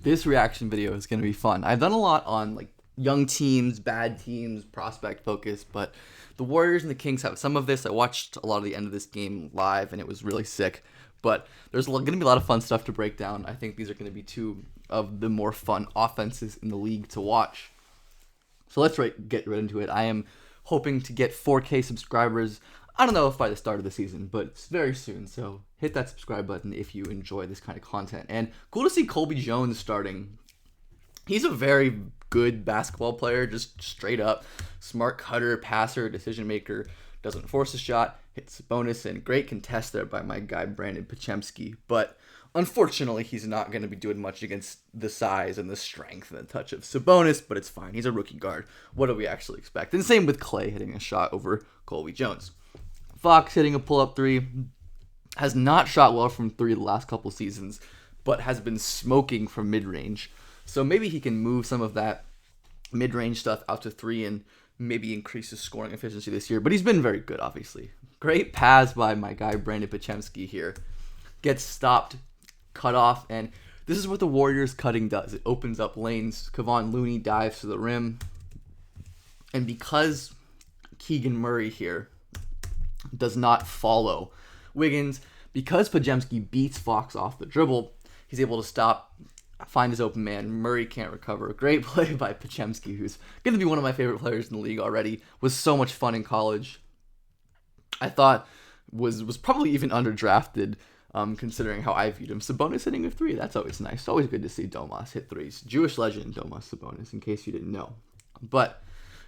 This reaction video is going to be fun. I've done a lot on like young teams, bad teams, prospect focus, but the Warriors and the Kings have some of this. I watched a lot of the end of this game live, and it was really sick. But there's going to be a lot of fun stuff to break down. I think these are going to be two of the more fun offenses in the league to watch. So let's get right into it. I am hoping to get 4K subscribers. I don't know if by the start of the season, but it's very soon. So hit that subscribe button if you enjoy this kind of content. And cool to see Colby Jones starting. He's a very good basketball player, just straight up. Smart cutter, passer, decision maker. Doesn't force a shot, hits a bonus, and great contest there by my guy Brandon Podziemski. But unfortunately, he's not going to be doing much against the size and the strength and the touch of Sabonis, but it's fine. He's a rookie guard. What do we actually expect? And same with Clay hitting a shot over Colby Jones. Fox hitting a pull-up three. Has not shot well from three the last couple seasons, but has been smoking from mid-range. So maybe he can move some of that mid-range stuff out to three and maybe increase his scoring efficiency this year. But he's been very good, obviously. Great pass by my guy Brandon Podziemski here. Gets stopped, cut off, and this is what the Warriors cutting does. It opens up lanes. Kevon Looney dives to the rim. And because Keegan Murray here does not follow Wiggins, because Podziemski beats Fox off the dribble, he's able to stop, find his open man. Murray can't recover. Great play by Podziemski, who's going to be one of my favorite players in the league already. Was so much fun in college. I thought was probably even underdrafted, considering how I viewed him. Sabonis hitting a three, that's always nice. It's always good to see Domas hit threes. Jewish legend Domas Sabonis, in case you didn't know. But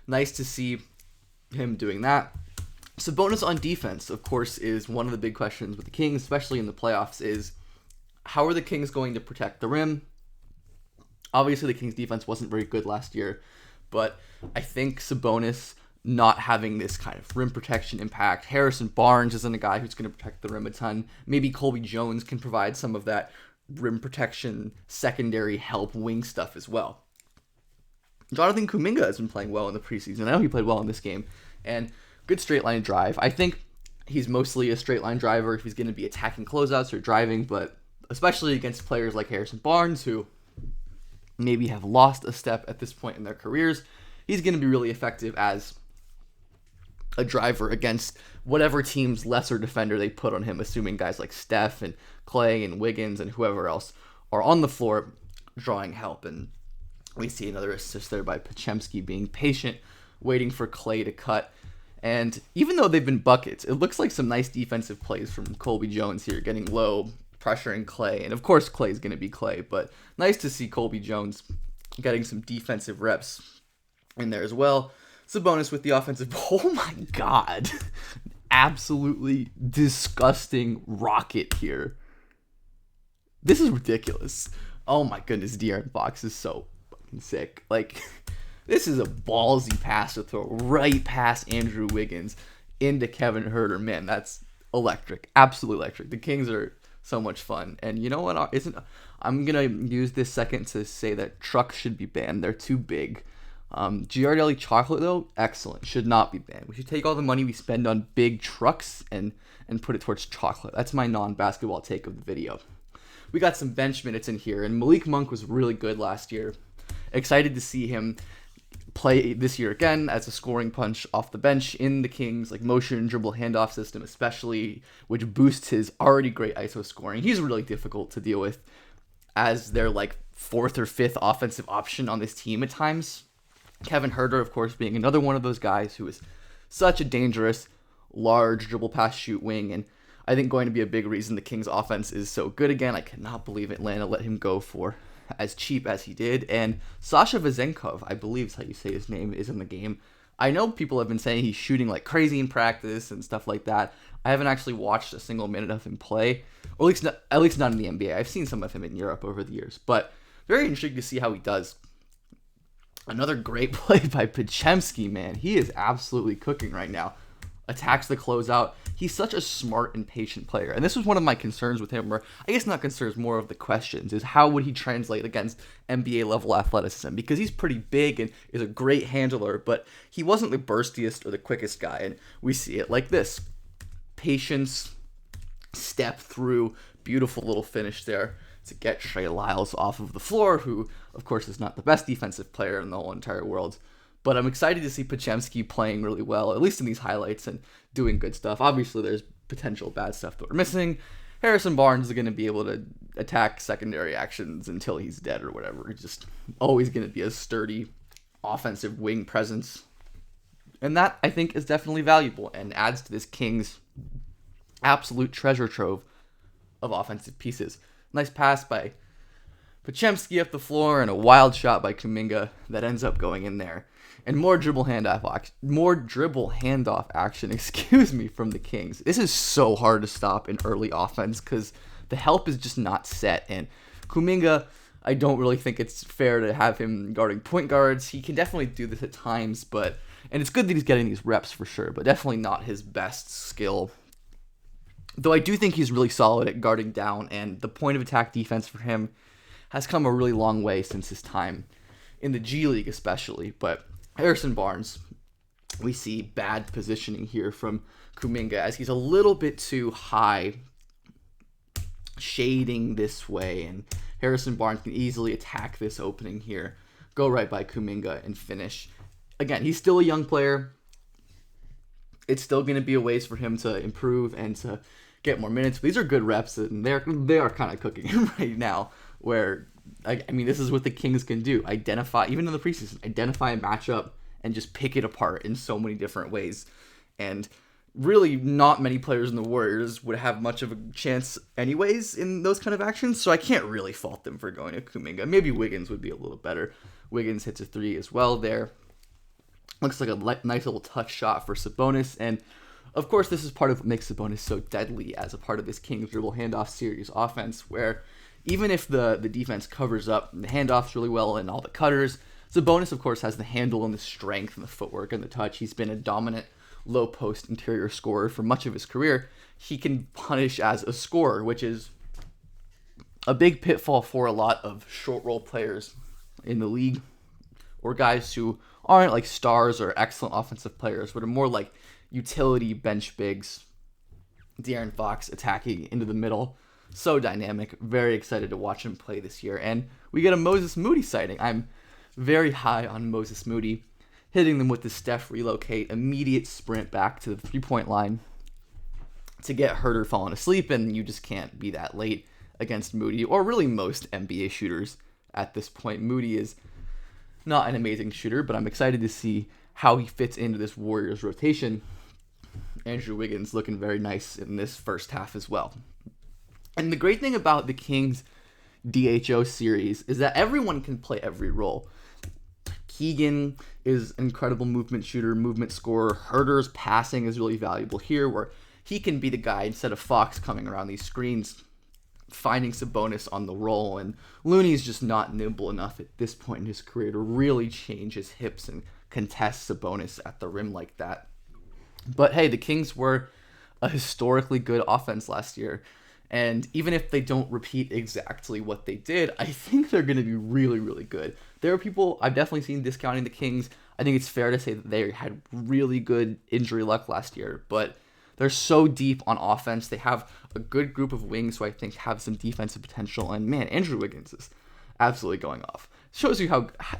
nice to see him doing that. Sabonis on defense, of course, is one of the big questions with the Kings, especially in the playoffs, is how are the Kings going to protect the rim? Obviously, the Kings defense wasn't very good last year, but I think Sabonis not having this kind of rim protection impact. Harrison Barnes isn't a guy who's going to protect the rim a ton. Maybe Colby Jones can provide some of that rim protection, secondary help, wing stuff as well. Jonathan Kuminga has been playing well in the preseason. I know he played well in this game. And good straight line drive. I think he's mostly a straight line driver if he's going to be attacking closeouts or driving, but especially against players like Harrison Barnes, who maybe have lost a step at this point in their careers, he's going to be really effective as a driver against whatever team's lesser defender they put on him, assuming guys like Steph and Clay and Wiggins and whoever else are on the floor drawing help. And we see another assist there by Podziemski being patient, waiting for Clay to cut. And even though they've been buckets, it looks like some nice defensive plays from Colby Jones here, getting low, pressuring Clay. And of course, Clay's going to be Clay, but nice to see Colby Jones getting some defensive reps in there as well. Sabonis with the offensive. Oh my God. Absolutely disgusting rocket here. This is ridiculous. Oh my goodness, De'Aaron Fox is so fucking sick. Like, this is a ballsy pass to throw right past Andrew Wiggins into Kevin Huerter. Man, that's electric. Absolutely electric. The Kings are so much fun. And you know what? I'm going to use this second to say that trucks should be banned. They're too big. Ghirardelli chocolate, though, excellent. Should not be banned. We should take all the money we spend on big trucks and put it towards chocolate. That's my non-basketball take of the video. We got some bench minutes in here, and Malik Monk was really good last year. Excited to see him play this year again as a scoring punch off the bench in the Kings, like motion and dribble handoff system especially, which boosts his already great ISO scoring. He's really difficult to deal with as their like fourth or fifth offensive option on this team at times. Kevin Huerter, of course, being another one of those guys who is such a dangerous, large dribble pass shoot wing, and I think going to be a big reason the Kings offense is so good again. I cannot believe Atlanta let him go for as cheap as he did. And Sasha Vezenkov, I believe is how you say his name, is in the game. I know people have been saying he's shooting like crazy in practice and stuff like that. I haven't actually watched a single minute of him play, or at least not in the NBA. I've seen some of him in Europe over the years, but very intrigued to see how he does. Another great play by Podziemski, man. He is absolutely cooking right now. Attacks the closeout. He's such a smart and patient player. And this was one of my concerns with him, or I guess not concerns, more of the questions, is how would he translate against NBA level athleticism? Because he's pretty big and is a great handler, but he wasn't the burstiest or the quickest guy. And we see it like this. Patience, step through, beautiful little finish there. to get Trey Lyles off of the floor, who, of course, is not the best defensive player in the whole entire world. But I'm excited to see Podziemski playing really well, at least in these highlights, and doing good stuff. Obviously, there's potential bad stuff that we're missing. Harrison Barnes is going to be able to attack secondary actions until he's dead or whatever. He's just always going to be a sturdy offensive wing presence. And that, I think, is definitely valuable and adds to this Kings absolute treasure trove of offensive pieces. Nice pass by Podziemski up the floor and a wild shot by Kuminga that ends up going in there. And more dribble handoff action, from the Kings. This is so hard to stop in early offense because the help is just not set. And Kuminga, I don't really think it's fair to have him guarding point guards. He can definitely do this at times, and it's good that he's getting these reps for sure, but definitely not his best skill. Though I do think he's really solid at guarding down, and the point of attack defense for him has come a really long way since his time in the G League especially. But Harrison Barnes, we see bad positioning here from Kuminga as he's a little bit too high, shading this way, and Harrison Barnes can easily attack this opening here, go right by Kuminga and finish. Again, he's still a young player. It's still going to be a ways for him to improve and to get more minutes. These are good reps, and they are kind of cooking him right now, where I mean, this is what the Kings can do. Identify, even in the preseason, identify a matchup and just pick it apart in so many different ways. And really not many players in the Warriors would have much of a chance anyways in those kind of actions, so I can't really fault them for going to Kuminga. Maybe Wiggins would be a little better. Wiggins hits a 3 as well there. Looks like a nice little touch shot for Sabonis, and of course this is part of what makes Sabonis so deadly as a part of this Kings dribble handoff series offense, where even if the defense covers up the handoffs really well and all the cutters, Sabonis, of course, has the handle and the strength and the footwork and the touch. He's been a dominant low-post interior scorer for much of his career. He can punish as a scorer, which is a big pitfall for a lot of short-roll players in the league, or guys who aren't like stars or excellent offensive players, but are more like utility bench bigs. De'Aaron Fox attacking into the middle. So dynamic. Very excited to watch him play this year. And we get a Moses Moody sighting. I'm very high on Moses Moody. Hitting them with the Steph relocate, immediate sprint back to the three-point line to get Herter falling asleep, and you just can't be that late against Moody, or really most NBA shooters at this point. Moody is not an amazing shooter, but I'm excited to see how he fits into this Warriors rotation. Andrew Wiggins looking very nice in this first half as well. And the great thing about the Kings DHO series is that everyone can play every role. Keegan is an incredible movement shooter, movement scorer. Herter's passing is really valuable here, where he can be the guy instead of Fox coming around these screens, finding Sabonis on the roll. And Looney's just not nimble enough at this point in his career to really change his hips and contest Sabonis at the rim like that. But hey, the Kings were a historically good offense last year. And even if they don't repeat exactly what they did, I think they're going to be really, really good. There are people I've definitely seen discounting the Kings. I think it's fair to say that they had really good injury luck last year, but they're so deep on offense. They have a good group of wings who I think have some defensive potential. And man, Andrew Wiggins is absolutely going off. Shows you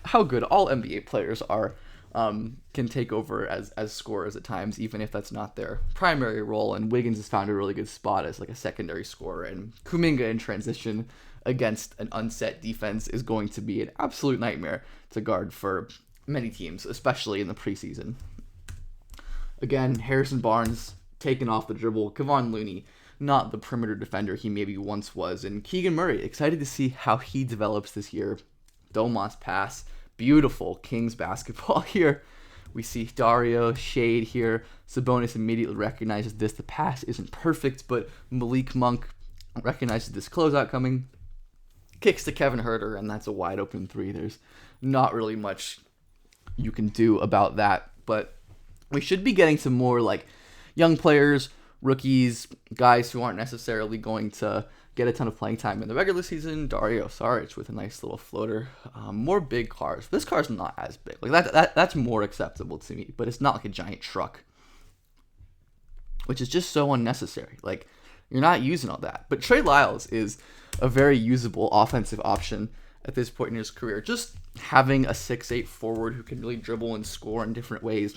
how good all NBA players are. Can take over as scorers at times, even if that's not their primary role. And Wiggins has found a really good spot as like a secondary scorer. And Kuminga in transition against an unset defense is going to be an absolute nightmare to guard for many teams, especially in the preseason. Again, Harrison Barnes taken off the dribble. Kevon Looney, not the perimeter defender he maybe once was. And Keegan Murray, excited to see how he develops this year. Domas pass. Beautiful Kings basketball here. We see Dario shade here. Sabonis immediately recognizes this. The pass isn't perfect, but Malik Monk recognizes this closeout coming. Kicks to Kevin Herter, and that's a wide open 3. There's not really much you can do about that, but we should be getting some more like young players, rookies, guys who aren't necessarily going to get a ton of playing time in the regular season. Dario Saric with a nice little floater. More big cars. This car's not as big. Like that's more acceptable to me, but it's not like a giant truck, which is just so unnecessary. Like, you're not using all that. But Trey Lyles is a very usable offensive option at this point in his career. Just having a 6'8" forward who can really dribble and score in different ways.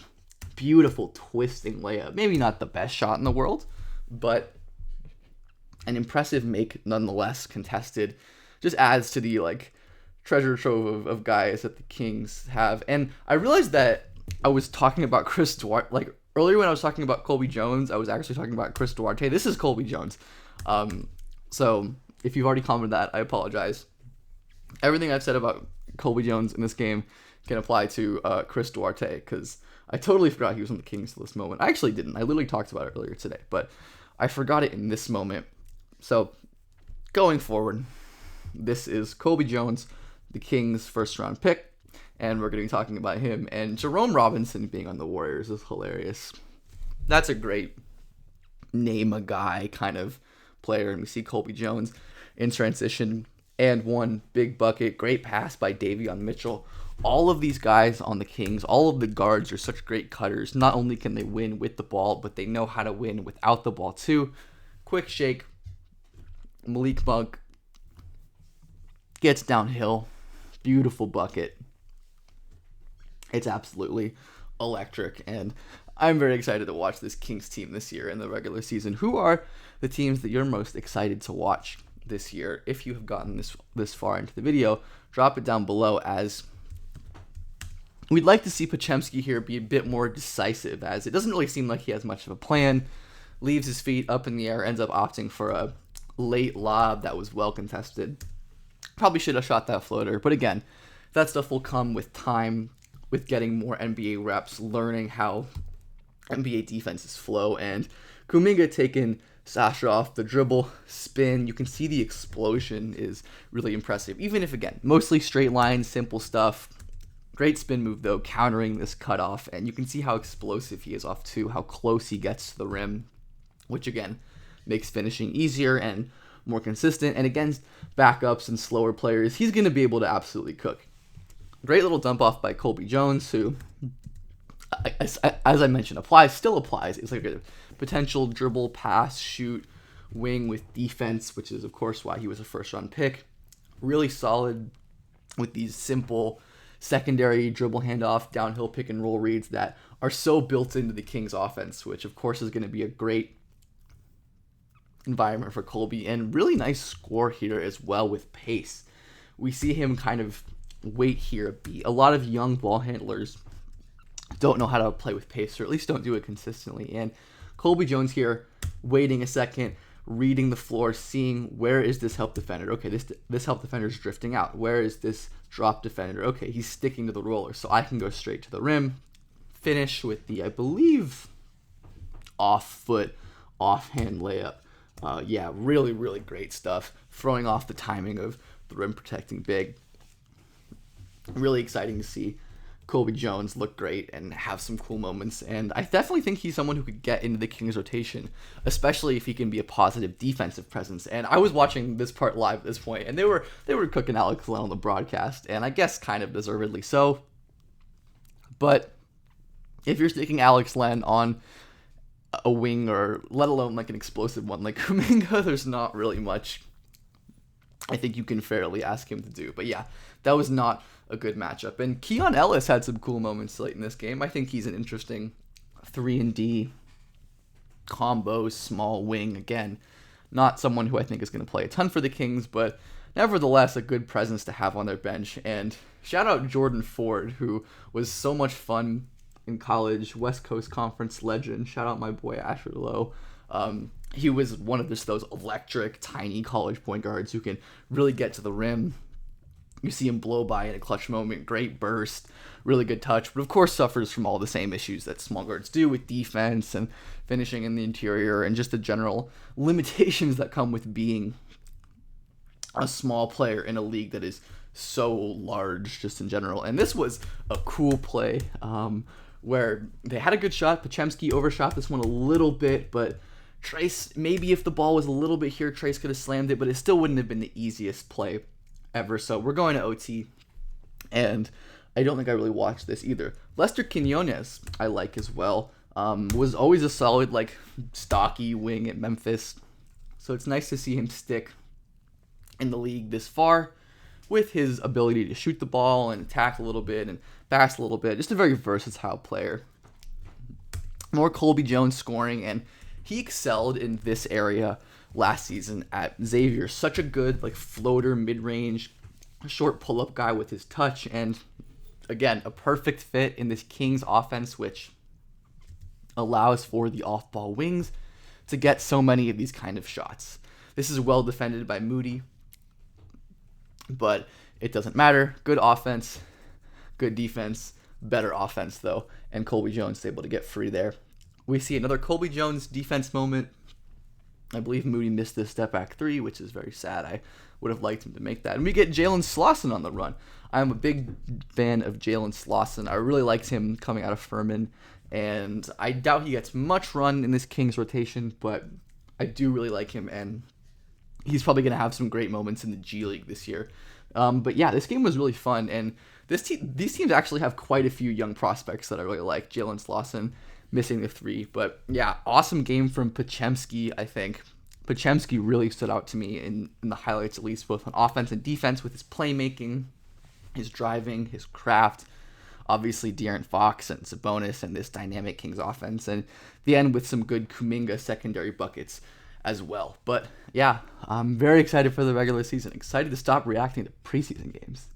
Beautiful twisting layup. Maybe not the best shot in the world, but an impressive make nonetheless, contested. Just adds to the treasure trove of guys that the Kings have. And I realized that I was talking about Chris Duarte, earlier when I was talking about Colby Jones, I was actually talking about Chris Duarte. This is Colby Jones. So if you've already commented that, I apologize. Everything I've said about Colby Jones in this game can apply to Chris Duarte, because I totally forgot he was on the Kings till this moment. I actually didn't. I literally talked about it earlier today, but I forgot it in this moment. So going forward, this is Colby Jones, the Kings' first-round pick, and we're going to be talking about him. And Jerome Robinson being on the Warriors is hilarious. That's a great name-a-guy kind of player, and we see Colby Jones in transition and one big bucket, great pass by Davion Mitchell. All of these guys on the Kings, all of the guards are such great cutters. Not only can they win with the ball, but they know how to win without the ball too. Quick shake. Malik Monk gets downhill. Beautiful bucket. It's absolutely electric, and I'm very excited to watch this Kings team this year in the regular season. Who are the teams that you're most excited to watch this year? If you have gotten this far into the video, drop it down below, as we'd like to see Podziemski here be a bit more decisive, as it doesn't really seem like he has much of a plan. Leaves his feet up in the air, ends up opting for a late lob that was well contested. Probably should have shot that floater, but again, that stuff will come with time, with getting more NBA reps, learning how NBA defenses flow. And Kuminga taking Sasha off the dribble, spin. You can see the explosion is really impressive, even if, again, mostly straight line, simple stuff. Great spin move, though, countering this cutoff, and you can see how explosive he is off, too, how close he gets to the rim, which, again, makes finishing easier and more consistent. And against backups and slower players, he's going to be able to absolutely cook. Great little dump off by Colby Jones, who, as I mentioned, still applies. It's like a potential dribble, pass, shoot, wing with defense, which is, of course, why he was a first-round pick. Really solid with these simple secondary dribble handoff, downhill pick and roll reads that are so built into the Kings offense, which, of course, is going to be a great environment for Colby. And really nice score here as well with pace. We see him kind of wait here a beat. A lot of young ball handlers don't know how to play with pace, or at least don't do it consistently. And Colby Jones here, waiting a second, reading the floor, seeing where is this help defender. Okay, this help defender is drifting out. Where is this drop defender? Okay, he's sticking to the roller, so I can go straight to the rim. Finish with the, I believe, off-foot, offhand layup. Yeah, really, really great stuff. Throwing off the timing of the rim protecting big. Really exciting to see Colby Jones look great and have some cool moments. And I definitely think he's someone who could get into the Kings rotation, especially if he can be a positive defensive presence. And I was watching this part live at this point, and they were cooking Alex Len on the broadcast, and I guess kind of deservedly so. But if you're sticking Alex Len on a wing, or let alone like an explosive one like Kuminga, there's not really much I think you can fairly ask him to do. But yeah, that was not a good matchup. And Keon Ellis had some cool moments late in this game. I think he's an interesting 3-and-D combo, small wing. Again, not someone who I think is going to play a ton for the Kings, but nevertheless a good presence to have on their bench. And shout out Jordan Ford, who was so much fun in college, West Coast Conference legend. Shout out my boy Asher Lowe. He was one of just those electric, tiny college point guards who can really get to the rim. You see him blow by in a clutch moment, great burst, really good touch, but of course suffers from all the same issues that small guards do with defense and finishing in the interior and just the general limitations that come with being a small player in a league that is so large just in general. And this was a cool play where they had a good shot. Podziemski overshot this one a little bit, but Trace, maybe if the ball was a little bit here, Trace could have slammed it, but it still wouldn't have been the easiest play ever. So we're going to OT, and I don't think I really watched this either. Lester Quinones I like as well. Was always a solid, like, stocky wing at Memphis, so it's nice to see him stick in the league this far, with his ability to shoot the ball and attack a little bit and pass a little bit. Just a very versatile player. More Colby Jones scoring, and he excelled in this area last season at Xavier. Such a good floater, mid-range, short pull-up guy with his touch, and again, a perfect fit in this Kings offense, which allows for the off-ball wings to get so many of these kind of shots. This is well defended by Moody, but it doesn't matter. Good offense, good defense, better offense though, and Colby Jones is able to get free there. We see another Colby Jones defense moment. I believe Moody missed this step back three, which is very sad. I would have liked him to make that. And we get Jalen Slauson on the run. I'm a big fan of Jalen Slauson. I really liked him coming out of Furman, and I doubt he gets much run in this Kings rotation, but I do really like him, and he's probably going to have some great moments in the G League this year. But yeah, this game was really fun, and these teams actually have quite a few young prospects that I really like. Jalen Slauson missing the three, but yeah, awesome game from Podziemski, I think. Podziemski really stood out to me in the highlights, at least, both on offense and defense, with his playmaking, his driving, his craft. Obviously, De'Aaron Fox and Sabonis and this dynamic Kings offense, and the end with some good Kuminga secondary buckets as well. But yeah, I'm very excited for the regular season. Excited to stop reacting to preseason games.